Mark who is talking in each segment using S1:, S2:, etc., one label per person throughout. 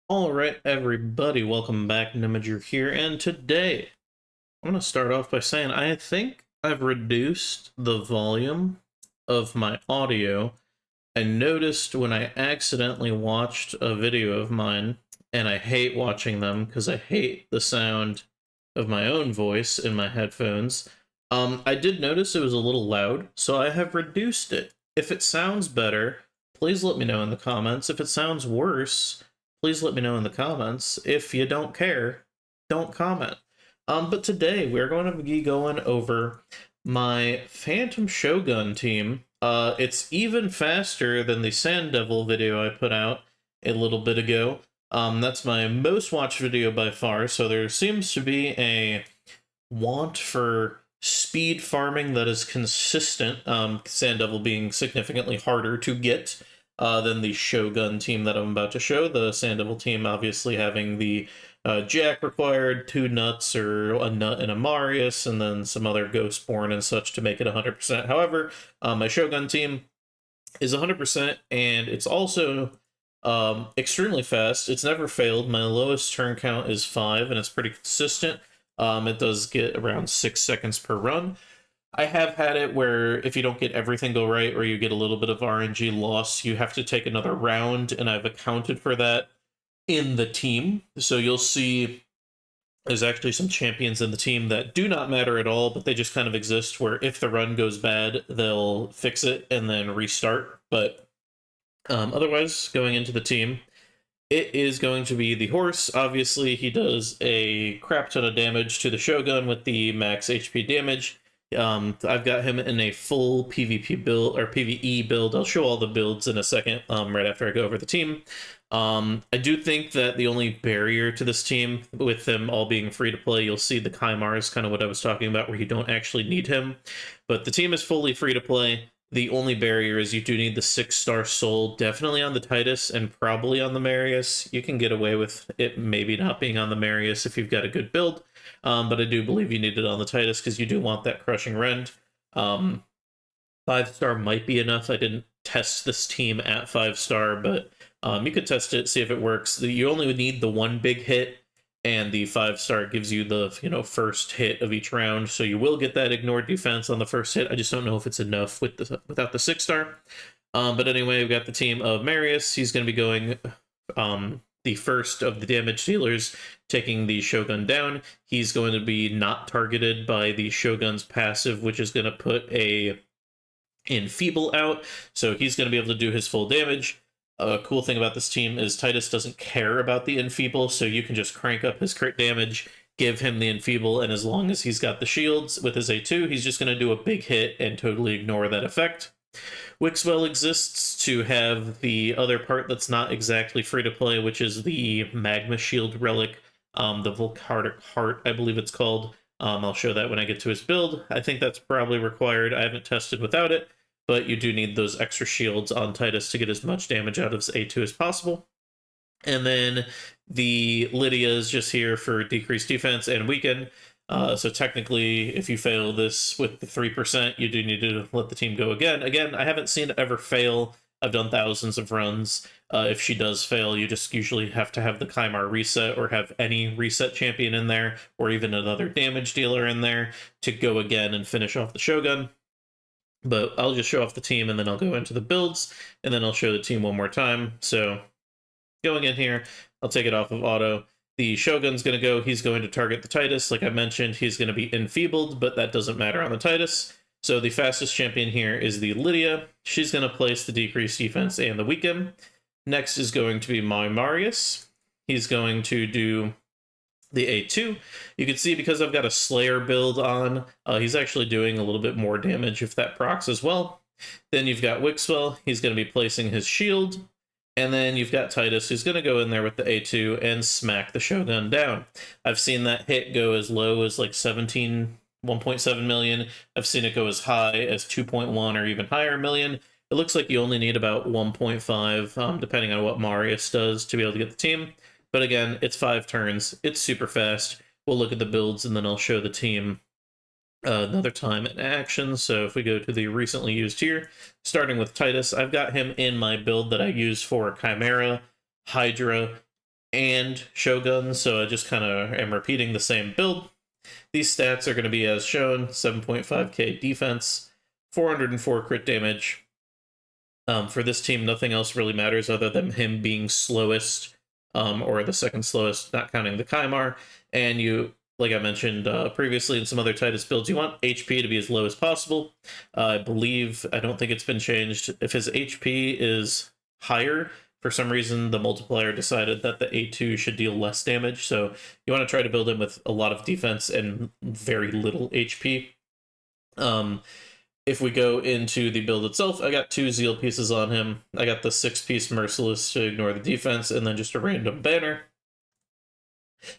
S1: Alright, everybody, welcome back. Nimiger here, and today I'm going to start off by saying I think I've reduced the volume of my audio. I noticed when I accidentally watched a video of mine, and I hate watching them because I hate the sound of my own voice in my headphones. I did notice it was a little loud, so I have reduced it. If it sounds better, please let me know in the comments. If it sounds worse, please let me know in the comments. If you don't care, don't comment. But today we're going to be going over my Phantom Shogun team. It's even faster than the Sand Devil video I put out a little bit ago. That's my most watched video by far, so there seems to be a want for speed farming that is consistent, Sand Devil being significantly harder to get than the Shogun team that I'm about to show. The Sand Devil team obviously having the Jack required, 2 nuts or a nut and a Marius, and then some other Ghostborn and such to make it 100%. However, my Shogun team is 100%, and it's also extremely fast. It's never failed. My lowest turn count is 5, and it's pretty consistent. It does get around 6 seconds per run. I have had it where if you don't get everything go right, or you get a little bit of RNG loss, you have to take another round, and I've accounted for that in the team. So you'll see there's actually some champions in the team that do not matter at all, but they just kind of exist where if the run goes bad, they'll fix it and then restart. But otherwise, going into the team, it is going to be the horse. Obviously, he does a crap ton of damage to the Shogun with the max HP damage. I've got him in a full PvP build, or PvE build. I'll show all the builds in a second, right after I go over the team. I do think that the only barrier to this team, with them all being free to play, you'll see the Kaimar is kind of what I was talking about, where you don't actually need him. But the team is fully free to play. The only barrier is you do need the 6-star soul, definitely on the Titus and probably on the Marius. You can get away with it maybe not being on the Marius if you've got a good build, but I do believe you need it on the Titus because you do want that crushing rend. 5-star might be enough. I didn't test this team at 5-star, but you could test it, see if it works. You only would need the one big hit, and the 5-star gives you the first hit of each round, so you will get that ignored defense on the first hit. I just don't know if it's enough with without the 6-star. But anyway, we've got the team of Marius. He's going to be going the first of the damage dealers, taking the Shogun down. He's going to be not targeted by the Shogun's passive, which is going to put a Enfeeble out, so he's going to be able to do his full damage. A cool thing about this team is Titus doesn't care about the Enfeeble, so you can just crank up his crit damage, give him the Enfeeble, and as long as he's got the shields with his A2, he's just going to do a big hit and totally ignore that effect. Wixwell exists to have the other part that's not exactly free to play, which is the Magma Shield relic, the Volcardic Heart, I believe it's called. I'll show that when I get to his build. I think that's probably required. I haven't tested without it, but you do need those extra shields on Titus to get as much damage out of his A2 as possible. And then the Lydia is just here for decreased defense and weaken. So technically, if you fail this with the 3%, you do need to let the team go again. Again, I haven't seen it ever fail. I've done thousands of runs. If she does fail, you just usually have to have the Kaimar reset, or have any reset champion in there, or even another damage dealer in there to go again and finish off the Shogun. But I'll just show off the team, and then I'll go into the builds, and then I'll show the team one more time. So going in here, I'll take it off of auto. The Shogun's going to go. He's going to target the Titus. Like I mentioned, he's going to be enfeebled, but that doesn't matter on the Titus. So the fastest champion here is the Lydia. She's going to place the decreased defense and the weaken. Next is going to be my Marius. He's going to do the A2. You can see because I've got a Slayer build on, he's actually doing a little bit more damage if that procs as well. Then you've got Wixwell. He's going to be placing his shield. And then you've got Titus, who's going to go in there with the A2 and smack the Shogun down. I've seen that hit go as low as like 1.7 million. I've seen it go as high as 2.1 or even higher million. It looks like you only need about 1.5, depending on what Marius does, to be able to get the team. But again, it's 5 turns. It's super fast. We'll look at the builds, and then I'll show the team another time in action. So if we go to the recently used here, starting with Titus, I've got him in my build that I use for Chimera, Hydra, and Shogun, so I just kind of am repeating the same build. These stats are going to be as shown: 7.5k defense, 404 crit damage. For this team, nothing else really matters other than him being slowest, or the second slowest, not counting the Kaimar. And you, like I mentioned previously in some other Titus builds, you want HP to be as low as possible. I don't think it's been changed. If his HP is higher, for some reason, the multiplier decided that the A2 should deal less damage, so you want to try to build him with a lot of defense and very little HP. If we go into the build itself, I got 2 Zeal pieces on him. I got the 6-piece Merciless to ignore the defense, and then just a random banner.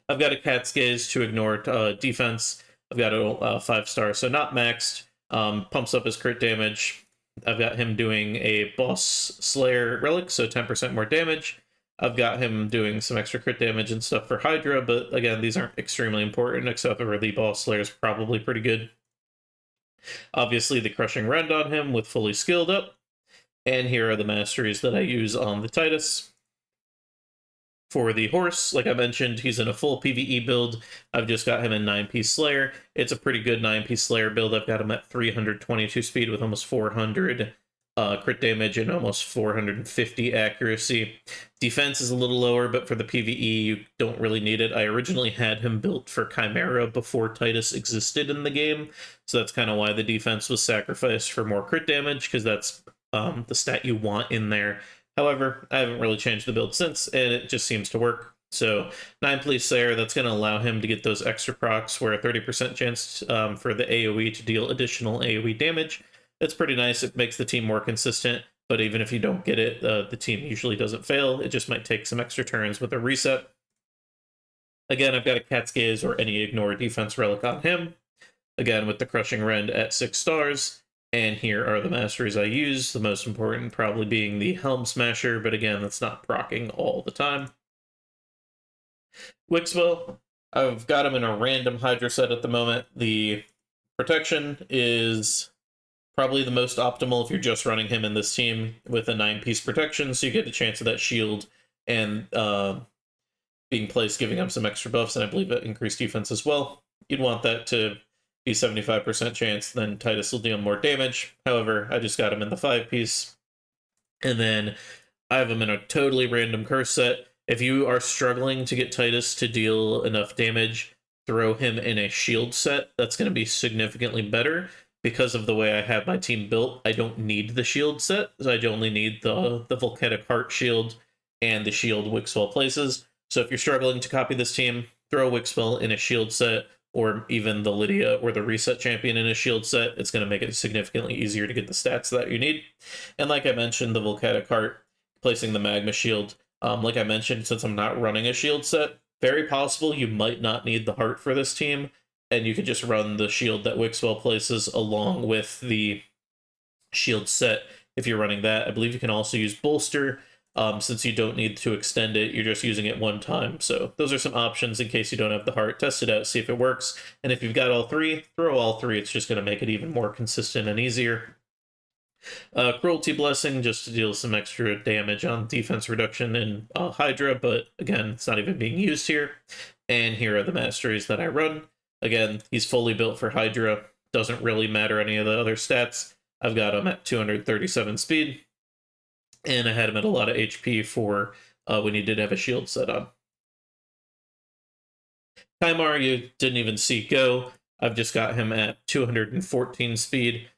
S1: I've got a Cat's Gaze to ignore defense. I've got a 5-star, so not maxed. Pumps up his crit damage. I've got him doing a Boss Slayer relic, so 10% more damage. I've got him doing some extra crit damage and stuff for Hydra, but again, these aren't extremely important, except for the Boss Slayer is probably pretty good. Obviously, the Crushing Rend on him with fully skilled up. And here are the masteries that I use on the Titus. For the horse, like I mentioned, he's in a full PvE build. I've just got him in 9-piece Slayer. It's a pretty good 9-piece Slayer build. I've got him at 322 speed with almost 400 crit damage and almost 450 accuracy. Defense is a little lower, but for the PvE, you don't really need it. I originally had him built for Chimera before Titus existed in the game, so that's kind of why the defense was sacrificed for more crit damage, because that's the stat you want in there. However, I haven't really changed the build since, and it just seems to work. So 9-piece Slayer, that's going to allow him to get those extra procs, where a 30% chance for the AoE to deal additional AoE damage. It's pretty nice. It makes the team more consistent, but even if you don't get it, the team usually doesn't fail. It just might take some extra turns with a reset. Again, I've got a Cat's Gaze or any ignore defense relic on him. Again, with the Crushing Rend at 6 stars. And here are the masteries I use, the most important probably being the Helm Smasher, but again, that's not proccing all the time. Wixwell, I've got him in a random Hydra set at the moment. The protection is probably the most optimal if you're just running him in this team with a 9-piece protection, so you get a chance of that shield and being placed, giving him some extra buffs, and I believe it increased defense as well. You'd want that to be 75% chance, then Titus will deal more damage. However, I just got him in the 5-piece. And then I have him in a totally random curse set. If you are struggling to get Titus to deal enough damage, throw him in a shield set. That's going to be significantly better. Because of the way I have my team built, I don't need the shield set. So I only need the Volcanic Heart shield and the shield Wixwell places. So if you're struggling to copy this team, throw Wixwell in a shield set, or even the Lydia or the Reset Champion in a shield set. It's going to make it significantly easier to get the stats that you need. And like I mentioned, the Volcanic Heart, placing the Magma Shield. Like I mentioned, since I'm not running a shield set, very possible you might not need the Heart for this team, and you could just run the shield that Wixwell places along with the shield set if you're running that. I believe you can also use Bolster. Since you don't need to extend it, you're just using it one time. So those are some options in case you don't have the heart. Test it out, see if it works. And if you've got all three, throw all three. It's just going to make it even more consistent and easier. Cruelty Blessing, just to deal some extra damage on defense reduction in Hydra, but again, it's not even being used here. And here are the masteries that I run. Again, he's fully built for Hydra. Doesn't really matter any of the other stats. I've got him at 237 speed. And I had him at a lot of HP for when you did have a shield set on. Kaimar, you didn't even see go. I've just got him at 214 speed,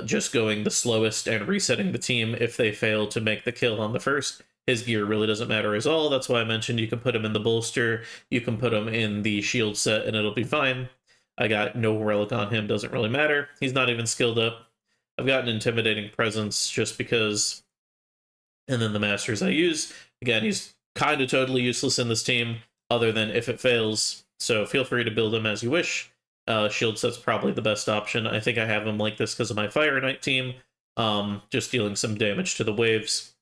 S1: just going the slowest and resetting the team if they fail to make the kill on the first. His gear really doesn't matter at all. That's why I mentioned you can put him in the bolster, you can put him in the shield set, and it'll be fine. I got no relic on him, doesn't really matter. He's not even skilled up. I've got an intimidating presence just because. And then the masters I use, again, he's kind of totally useless in this team, other than if it fails. So feel free to build him as you wish. Shield set's probably the best option. I think I have him like this because of my Fire Knight team, just dealing some damage to the waves.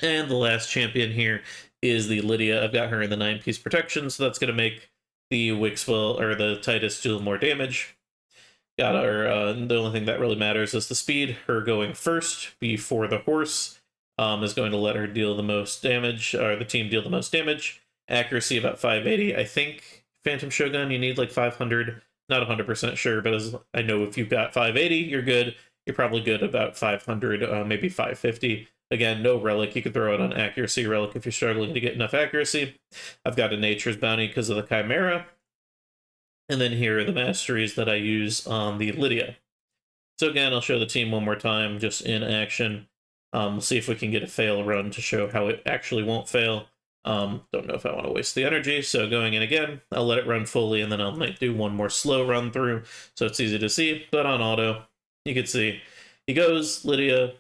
S1: And the last champion here is the Lydia. I've got her in the 9-piece protection, so that's going to make the Wixwell or the Titus deal more damage. Got her. The only thing that really matters is the speed. Her going first before the horse. is going to let her deal the most damage, or the team deal the most damage. Accuracy about 580. I think Phantom Shogun, you need like 500. Not 100% sure, but as I know, if you've got 580, you're good. You're probably good about 500, maybe 550. Again, no relic. You could throw it on accuracy relic if you're struggling to get enough accuracy. I've got a Nature's Bounty because of the Chimera. And then here are the masteries that I use on the Lydia. So again, I'll show the team one more time, just in action. See if we can get a fail run to show how it actually won't fail. Don't know if I want to waste the energy, so going in again, I'll let it run fully, and then I might do one more slow run through, so it's easy to see. But on auto, you can see he goes, Lydia,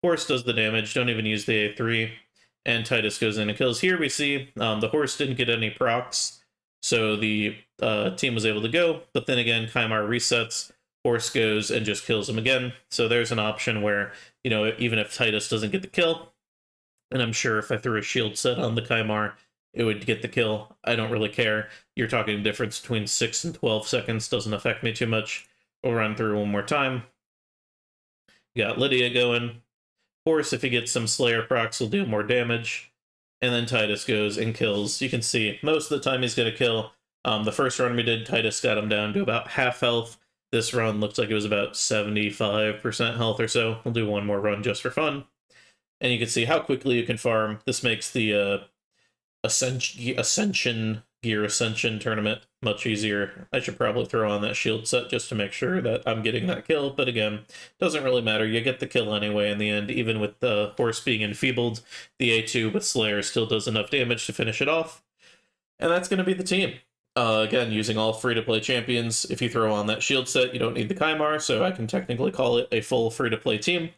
S1: horse does the damage, don't even use the A3, and Titus goes in and kills. Here we see the horse didn't get any procs, so the team was able to go, but then again, Kymar resets, horse goes and just kills him again. So there's an option where, you know, even if Titus doesn't get the kill, and I'm sure if I threw a shield set on the Kymar, it would get the kill. I don't really care. You're talking difference between 6 and 12 seconds. Doesn't affect me too much. We'll run through one more time. You got Lydia going. Horse, if he gets some Slayer procs, will do more damage. And then Titus goes and kills. You can see most of the time he's going to kill. The first run we did, Titus got him down to about half health. This run looks like it was about 75% health or so. We'll do one more run just for fun. And you can see how quickly you can farm. This makes the Gear Ascension tournament much easier. I should probably throw on that shield set just to make sure that I'm getting that kill. But again, doesn't really matter. You get the kill anyway in the end. Even with the horse being enfeebled, the A2 with Slayer still does enough damage to finish it off. And that's going to be the team. Again, using all free-to-play champions. If you throw on that shield set, you don't need the Kymar, so I can technically call it a full free-to-play team.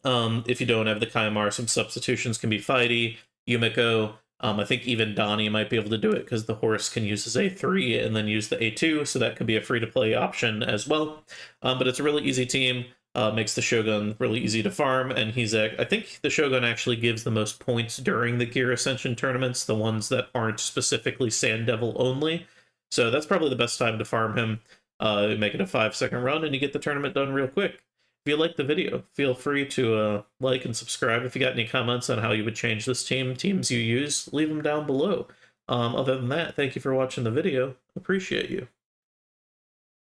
S1: If you don't have the Kymar, some substitutions can be Fighty, Yumiko. I think even Donnie might be able to do it because the horse can use his A3 and then use the A2, so that could be a free-to-play option as well. But it's a really easy team. Makes the Shogun really easy to farm, and I think the Shogun actually gives the most points during the Gear Ascension tournaments, the ones that aren't specifically Sand Devil only. So that's probably the best time to farm him. Make it a 5-second run, and you get the tournament done real quick. If you like the video, feel free to like and subscribe. If you got any comments on how you would change this teams you use, leave them down below. Other than that, thank you for watching the video. Appreciate you.